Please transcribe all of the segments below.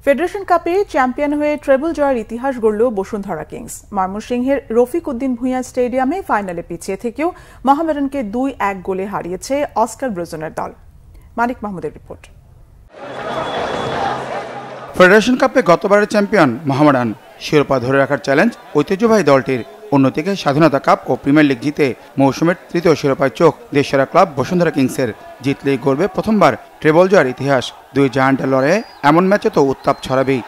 Federation কাপে champion হয়ে treble জয়ের ইতিহাস গড়ল বসুন্ধরা কিংস। ময়মনসিংহের রফিক উদ্দিন ভূঁইয়া স্টেডিয়ামে ফাইনালে পিছিয়ে থেকেও মোহামেডানকে 2-1 গোলে হারিয়েছে অস্কার ব্রুজনের দল। মানিক মাহমুদের রিপোর্ট। ফেডারেশন কাপে গতবারের চ্যাম্পিয়ন মোহামেডান। শিরোপা ধরে রাখার চ্যালেঞ্জ ঐতিহ্যবাহী দলটির। অন্যদিকে স্বাধীনতা কাপ ও প্রিমিয়ার লিগ জিতে মৌসুমের তৃতীয় শিরোপায় চোখ দেশসেরা ক্লাব বসুন্ধরা কিংসের। জিতলেই গড়বে প্রথমবার ট্রেবল জয়ের ইতিহাস। দুই জায়ান্টের লড়াইয়ে এমন ম্যাচে তো উত্তাপ ছড়াবেই।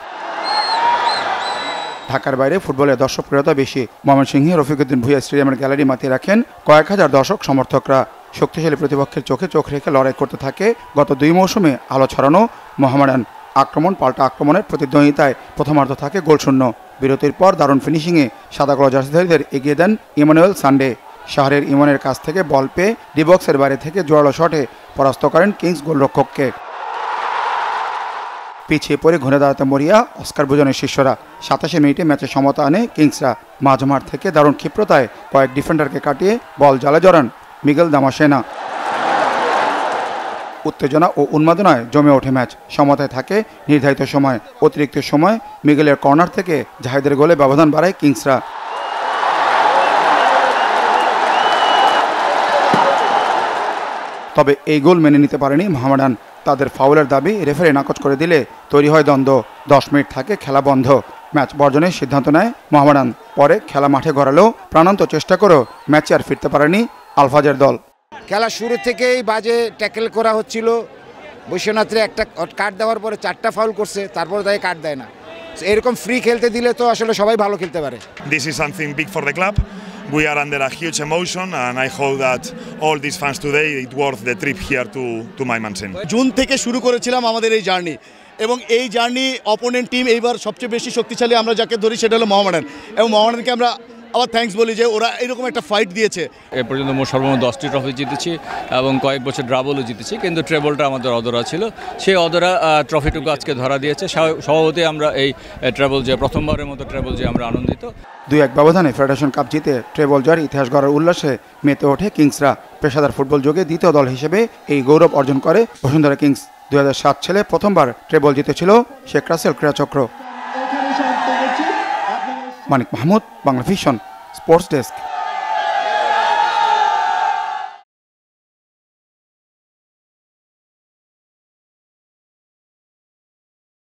ঢাকার বাইরে ফুটবলের দর্শকপ্রিয়তা বেশি। ময়মনসিংহে রফিক উদ্দিন ভূঁইয়া স্টেডিয়ামের গ্যালারি মাতিয়ে রাখেন কয়েক হাজার দর্শক সমর্থকরা। শক্তিশালী প্রতিপক্ষের চোখে চোখ রেখে লড়াই করতে থাকে গত 2 মৌসুমে আলো ছড়ানো মোহামেডান। আক্রমণ পাল্টা আক্রমণের প্রতিদ্বন্দ্বিতায় প্রথমার্ধ থাকে গোলশূন্য। বিরতির পর দারুণ ফিনিশিংয়ে সাদাকালো জার্সিধারীদের এগিয়ে দেন ইমানুয়েল সানডে। শহরের ইমনের কাছ থেকে বল পেয়ে ডিবক্সের বাইরে থেকে জোরালো শটে পরাস্ত করেন কিংস গোলরক্ষককে। পিছিয়ে পড়ে ঘুরে দাঁড়াতে মরিয়া অস্কার ব্রুজনের শিষ্যরা। 27 মিনিটে ম্যাচে সমতা আনে কিংসরা। মাঝমাঠ থেকে দারুণ ক্ষিপ্রতায় কয়েক ডিফেন্ডারকে কাটিয়ে বল জালে জড়ান মিগেল দামাসেনা। উত্তেজনা ও উন্মাদনায় জমে ওঠে ম্যাচ। সমতায় থাকে নির্ধারিত সময়। অতিরিক্ত সময় মিগেলের কর্নার থেকে জাহিদের গোলে ব্যবধান বাড়ায় কিংসরা। তবে এই গোল মেনে নিতে পারেনি মোহামেডান। তাদের ফাউলের দাবি রেফারি নাকচ করে দিলে তৈরি হয় দ্বন্দ্ব। 10 মিনিট থাকে খেলা বন্ধ। ম্যাচ বর্জনের সিদ্ধান্ত নেয় মোহামেডান। পরে খেলা মাঠে গড়ালেও প্রাণান্ত চেষ্টা করেও ম্যাচে আর ফিরতে পারেনি আলফাজের দল। খেলা শুরু থেকেই বাজে ট্যাকেল করা হচ্ছিল। বৈশ্বনাথরে একটা কার্ড দেওয়ার পরে 4টা ফাউল করছে, তারপরে তাই কার্ড দেয় না। এরকম ফ্রি খেলতে দিলে তো আসলে সবাই ভালো খেলতে পারে। This is something big for the club. We are under a huge emotion and I hope that all these fans today it worth the trip here to Mymensingh. June থেকে শুরু করেছিলাম আমাদের এই জার্নি, এবং এই জার্নি অপোনেন্ট টিম এইবার সবচেয়ে বেশি শক্তিশালী আমরা যাকে ধরি সেটা হলো মোহামেডান। এবং মোহামেডানকে আমরা আবার থ্যাঙ্কস বলি যে ওরা এরকম একটা ফাইট দিয়েছে। এ পর্যন্ত মোট সর্বমোট 10টি ট্রফি জিতেছি এবং কয়েক বছর ড্রাবলও জিতেছি, কিন্তু ট্রেবলটা আমাদের অধরা ছিল। সেই অধরা ট্রফিটুকু আজকে ধরা দিয়েছে। স্বভাবতই আমরা এই ট্রেবল যে প্রথমবারের মতো ট্রেবল যে আমরা আনন্দিত। 2-1 ব্যবধানে ফেডারেশন কাপ জিতে ট্রেবল জয়ের ইতিহাস গড়ার উল্লাসে মেতে ওঠে কিংসরা। পেশাদার ফুটবল যুগে দ্বিতীয় দল হিসেবে এই গৌরব অর্জন করে বসুন্ধরা কিংস। 2007 সালে প্রথমবার ট্রেবল জিতেছিল শেখ রাসেল ক্রীড়াচক্র। Manik Mahmud, Bangla Vision, sports desk.